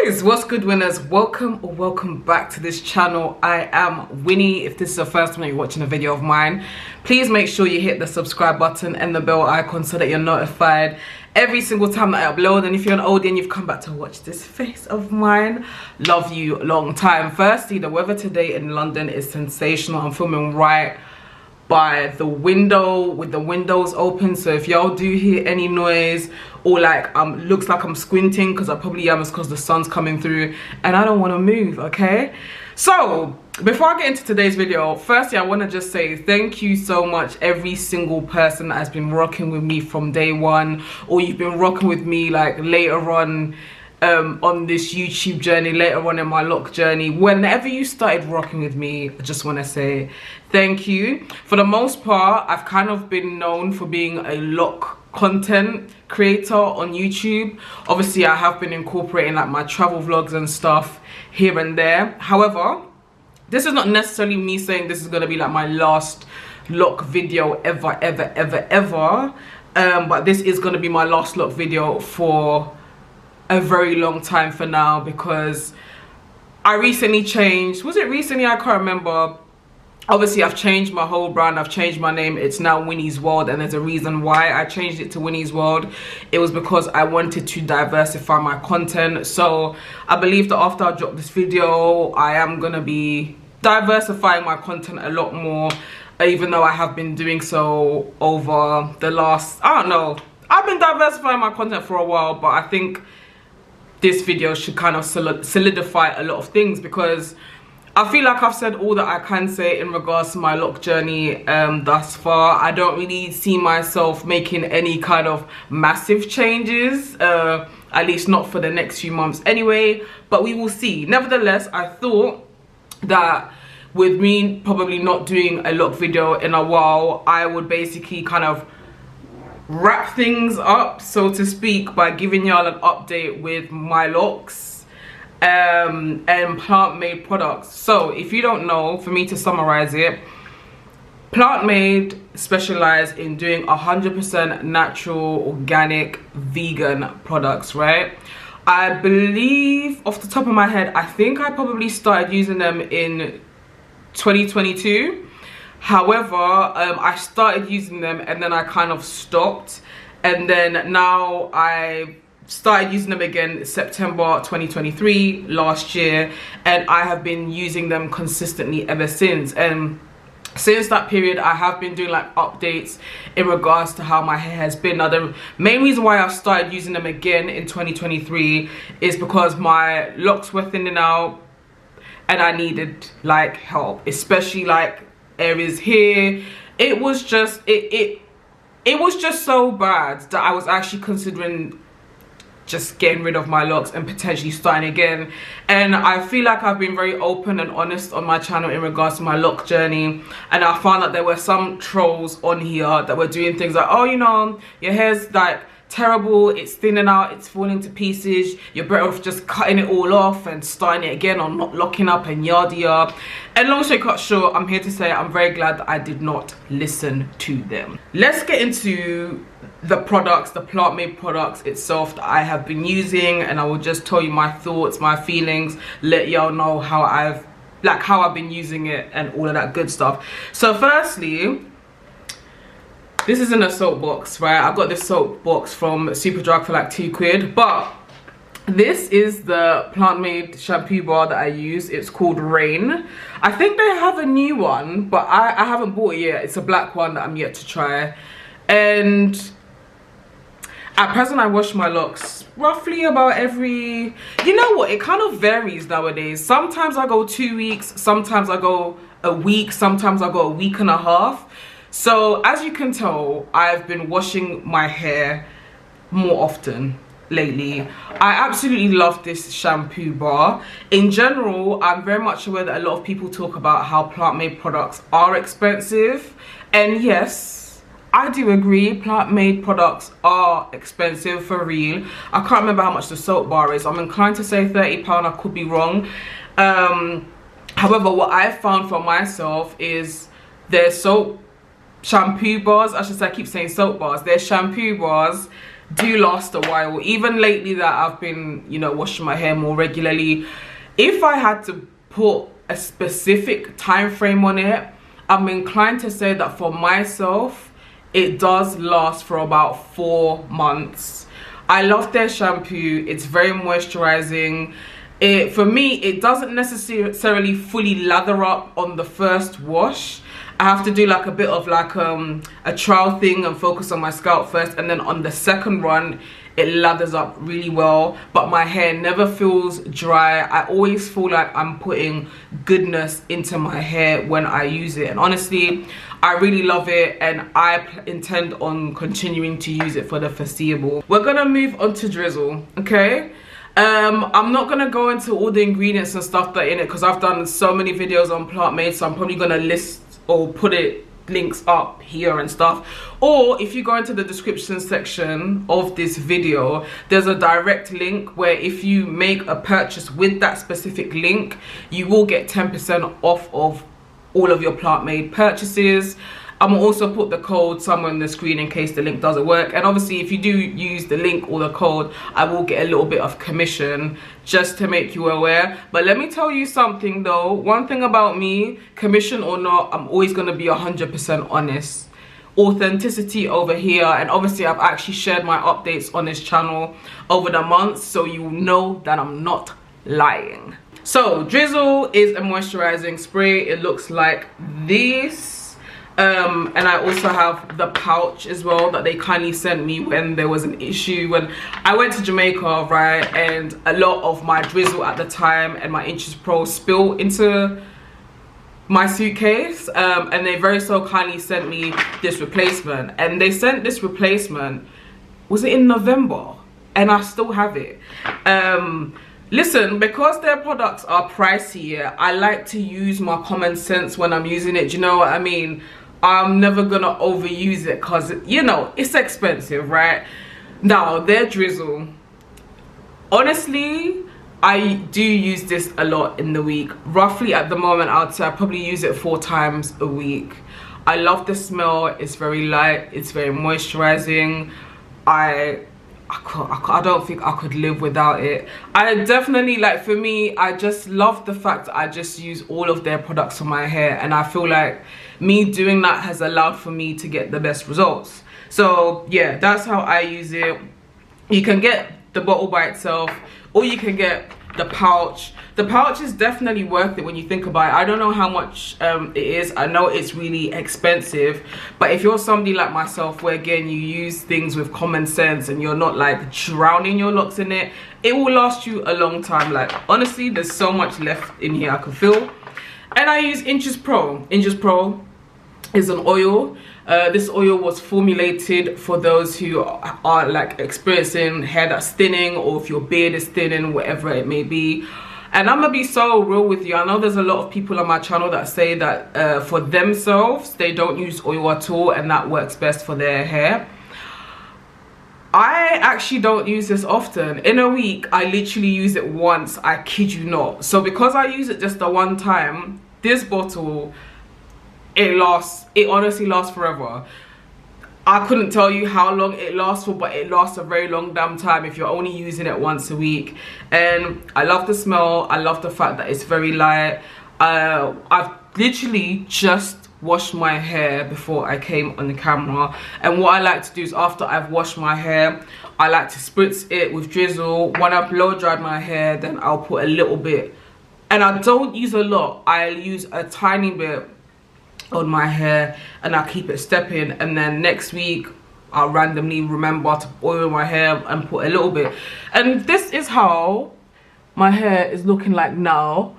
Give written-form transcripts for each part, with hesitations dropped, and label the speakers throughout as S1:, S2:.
S1: Guys, what's good, winners? Welcome back to this channel. I am Winnie. If this is the first time you're watching a video of mine, please make sure you hit the subscribe button and the bell icon so that you're notified every single time that I upload. And if you're an oldie and you've come back to watch this face of mine, love you long time. Firstly, the weather today in London is sensational. I'm filming right by the window with the windows open, so if y'all do hear any noise or like looks like I'm squinting, because I probably am, it's because the sun's coming through and I don't want to move. Okay, so before I get into today's video, firstly I want to just say thank you so much every single person that has been rocking with me from day one, or you've been rocking with me like later on this YouTube journey, later on in my lock journey. Whenever you started rocking with me, I just want to say thank you. For the most part, I've kind of been known for being a lock content creator on YouTube. Obviously I have been incorporating like my travel vlogs and stuff here and there. However, this is not necessarily me saying this is going to be like my last lock video ever, but this is going to be my last lock video for a very long time for now, because I recently changed. Was it recently? I can't remember. Obviously I've changed my whole brand, I've changed my name. It's now Winnie's World, and there's a reason why I changed it to Winnie's World. It was because I wanted to diversify my content. So I believe that after I drop this video, I am gonna be diversifying my content a lot more, even though I have been doing so over the last, I don't know, I've been diversifying my content for a while, but I think this video should kind of solidify a lot of things, because I feel like I've said all that I can say in regards to my lock journey thus far. I don't really see myself making any kind of massive changes, at least not for the next few months anyway, but we will see. Nevertheless, I thought that with me probably not doing a lock video in a while, I would basically kind of wrap things up, so to speak, by giving y'all an update with my locks and Plantmade products. So if you don't know, for me to summarize it, Plantmade specialize in doing 100% natural, organic, vegan products, right? I believe, off the top of my head, I think I probably started using them in 2022. However, I started using them and then I kind of stopped, and then now I started using them again September 2023 last year, and I have been using them consistently ever since. And since that period, I have been doing like updates in regards to how my hair has been. Now, the main reason why I started using them again in 2023 is because my locks were thinning out and I needed like help, especially like areas here. It was just it was just so bad that I was actually considering just getting rid of my locks and potentially starting again. And I feel like I've been very open and honest on my channel in regards to my lock journey, and I found that there were some trolls on here that were doing things like, oh, you know, your hair's like terrible, it's thinning out, it's falling to pieces, you're better off just cutting it all off and starting it again, or not locking up and yada. And long story cut short, I'm here to say I'm very glad that I did not listen to them. Let's get into the products, the Plantmade products itself that I have been using, and I will just tell you my thoughts, my feelings, let y'all know how I've been using it and all of that good stuff. So firstly, this is in a soap box, right? I got this soap box from Superdrug for like £2, but this is the Plantmade shampoo bar that I use. It's called Rain. I think they have a new one, but I haven't bought it yet. It's a black one that I'm yet to try. And at present, I wash my locks roughly about every, you know what, it kind of varies nowadays. Sometimes I go 2 weeks, sometimes I go a week, sometimes I go a week and a half. So as you can tell, I've been washing my hair more often lately. I absolutely love this shampoo bar. In general, I'm very much aware that a lot of people talk about how Plantmade products are expensive, and yes, I do agree, Plantmade products are expensive for real. I can't remember how much the soap bar is. I'm inclined to say £30, I could be wrong. However, what I've found for myself is their shampoo bars, I should say, I keep saying soap bars, their shampoo bars do last a while. Even lately that I've been, you know, washing my hair more regularly, if I had to put a specific time frame on it, I'm inclined to say that for myself, it does last for about 4 months. I love their shampoo. It's very moisturizing. For me, it doesn't necessarily fully lather up on the first wash. I have to do like a bit of like a trial thing and focus on my scalp first, and then on the second run it lathers up really well, but my hair never feels dry. I always feel like I'm putting goodness into my hair when I use it, and honestly I really love it, and I intend on continuing to use it for the foreseeable. We're gonna move on to drizzle, okay? I'm not gonna go into all the ingredients and stuff that are in it because I've done so many videos on Plantmade, so I'm probably gonna list or put it links up here and stuff. Or if you go into the description section of this video, there's a direct link where if you make a purchase with that specific link, you will get 10% off of all of your Plantmade purchases. I'm gonna also put the code somewhere on the screen in case the link doesn't work, and obviously if you do use the link or the code, I will get a little bit of commission, just to make you aware. But let me tell you something though, one thing about me, commission or not, I'm always gonna be 100% honest. Authenticity over here, and obviously I've actually shared my updates on this channel over the months, so you know that I'm not lying. So drizzle is a moisturizing spray. It looks like this. And I also have the pouch as well that they kindly sent me when there was an issue when I went to Jamaica, right, and a lot of my drizzle at the time and my Inches Pro spilled into my suitcase, and they very so kindly sent me this replacement, and they sent this replacement, was it in November, and I still have it. Listen, because their products are pricey, I like to use my common sense when I'm using it. Do you know what I mean? I'm never gonna overuse it because, you know, it's expensive, right? Now, their drizzle, honestly, I do use this a lot in the week. Roughly at the moment, I'd say I probably use it 4 times a week. I love the smell. It's very light. It's very moisturizing. I don't think I could live without it. I definitely, like, for me, I just love the fact that I just use all of their products on my hair, and I feel like me doing that has allowed for me to get the best results. So yeah, that's how I use it. You can get the bottle by itself, or you can get the pouch. The pouch is definitely worth it when you think about it. I don't know how much it is. I know it's really expensive, but if you're somebody like myself where again you use things with common sense and you're not like drowning your locks in it, it will last you a long time. Like honestly, there's so much left in here I can feel. And I use Inches Pro. Inches Pro is an oil. This oil was formulated for those who are like experiencing hair that's thinning, or if your beard is thinning, whatever it may be. And I'm gonna be so real with you. I know there's a lot of people on my channel that say that for themselves they don't use oil at all and that works best for their hair. I actually don't use this often. In a week I literally use it once, I kid you not. So because I use it just the one time, this bottle, it honestly lasts forever. I couldn't tell you how long it lasts for, but it lasts a very long damn time if you're only using it once a week. And I love the smell. I love the fact that it's very light. I've literally just washed my hair before I came on the camera, and what I like to do is after I've washed my hair, I like to spritz it with drizzle. When I've blow dried my hair, then I'll put a little bit, and I don't use a lot, I'll use a tiny bit on my hair and I'll keep it stepping, and then next week I'll randomly remember to oil my hair and put a little bit. And this is how my hair is looking like now.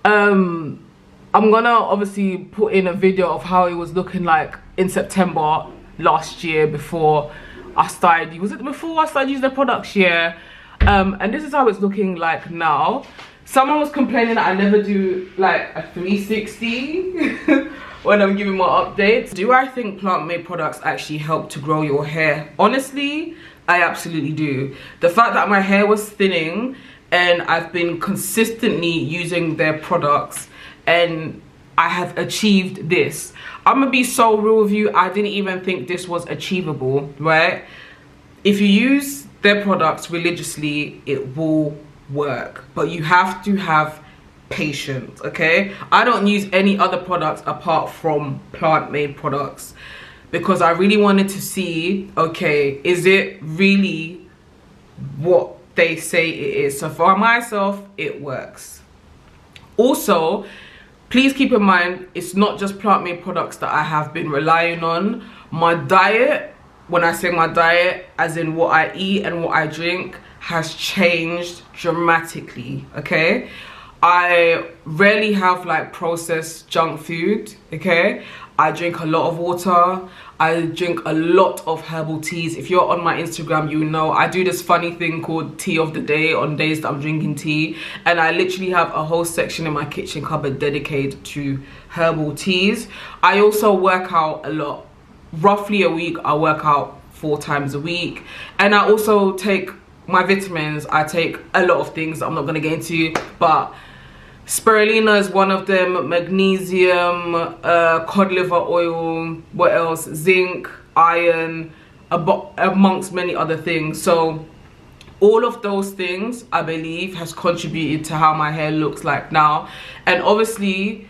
S1: I'm gonna obviously put in a video of how it was looking like in September last year before I started, was it before I started using the products? Yeah. And this is how it's looking like now. Someone was complaining that I never do like a 360 when I'm giving my updates. Do I think Plantmade products actually help to grow your hair? Honestly, I absolutely do. The fact that my hair was thinning and I've been consistently using their products and I have achieved this. I'm gonna be so real with you, I didn't even think this was achievable, right? if you use their products religiously, it will work, but you have to have patience. Okay, I don't use any other products apart from Plantmade products because I really wanted to see, okay, is it really what they say it is? So for myself, it works. Also, please keep in mind, it's not just Plantmade products that I have been relying on. My diet, when I say my diet, as in what I eat and what I drink, has changed dramatically. Okay, I rarely have like processed junk food. Okay, I drink a lot of water. I drink a lot of herbal teas. If you're on my Instagram, you know I do this funny thing called tea of the day on days that I'm drinking tea, and I literally have a whole section in my kitchen cupboard dedicated to herbal teas. I also work out a lot. Roughly a week, I work out 4 times a week, and I also take my vitamins. I take a lot of things that I'm not going to get into, but spirulina is one of them, magnesium, cod liver oil, what else, zinc, iron, amongst many other things. So all of those things, I believe, has contributed to how my hair looks like now. And obviously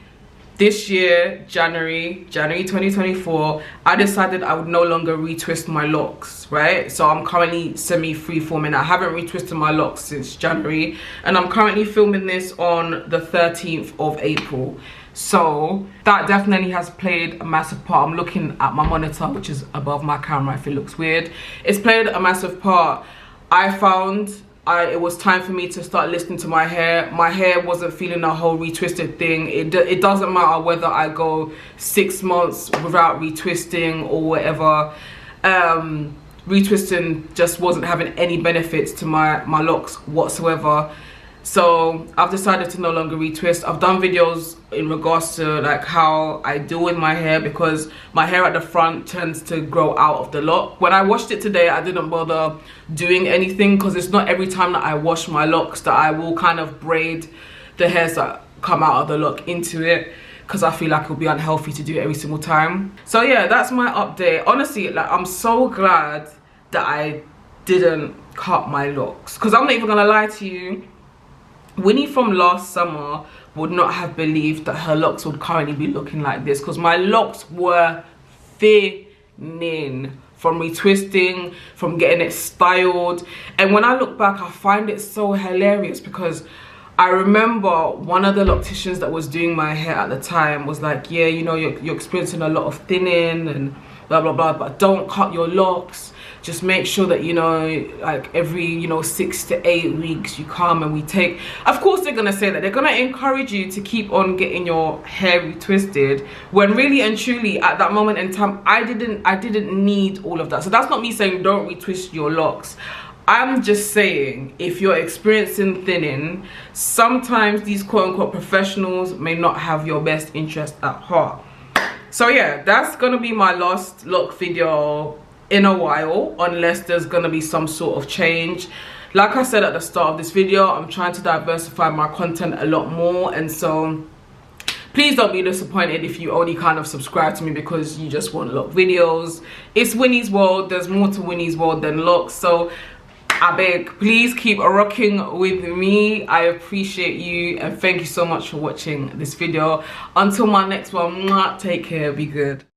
S1: this year, January 2024, I decided I would no longer retwist my locks, right? So I'm currently semi-freeforming. I haven't retwisted my locks since January, and I'm currently filming this on the 13th of April. So that definitely has played a massive part. I'm looking at my monitor, which is above my camera if it looks weird. It's played a massive part. I found it was time for me to start listening to my hair. My hair wasn't feeling the whole retwisted thing. It doesn't matter whether I go 6 months without retwisting or whatever. Retwisting just wasn't having any benefits to my locks whatsoever. So I've decided to no longer retwist. I've done videos in regards to like how I deal with my hair, because my hair at the front tends to grow out of the lock. When I washed it today, I didn't bother doing anything because it's not every time that I wash my locks that I will kind of braid the hairs that come out of the lock into it, because I feel like it'll be unhealthy to do it every single time. So yeah, that's my update. Honestly, like, I'm so glad that I didn't cut my locks, because I'm not even gonna lie to you, Winnie from last summer would not have believed that her locks would currently be looking like this, because my locks were thinning from retwisting, from getting it styled. And when I look back, I find it so hilarious, because I remember one of the locticians that was doing my hair at the time was like, yeah, you know, you're experiencing a lot of thinning and blah blah blah, but don't cut your locks. Just make sure that, you know, like every, you know, 6 to 8 weeks you come and we take. Of course they're gonna say that. They're gonna encourage you to keep on getting your hair retwisted, when really and truly at that moment in time I didn't need all of that. So that's not me saying don't retwist your locks. I'm just saying, if you're experiencing thinning, sometimes these quote-unquote professionals may not have your best interest at heart. So yeah, that's gonna be my last lock video in a while, unless there's gonna be some sort of change. Like I said at the start of this video, I'm trying to diversify my content a lot more, and so please don't be disappointed if you only kind of subscribe to me because you just want lock videos. It's Winnie's world. There's more to Winnie's world than locks. So I beg, please keep rocking with me. I appreciate you, and thank you so much for watching this video. Until my next one, take care, be good.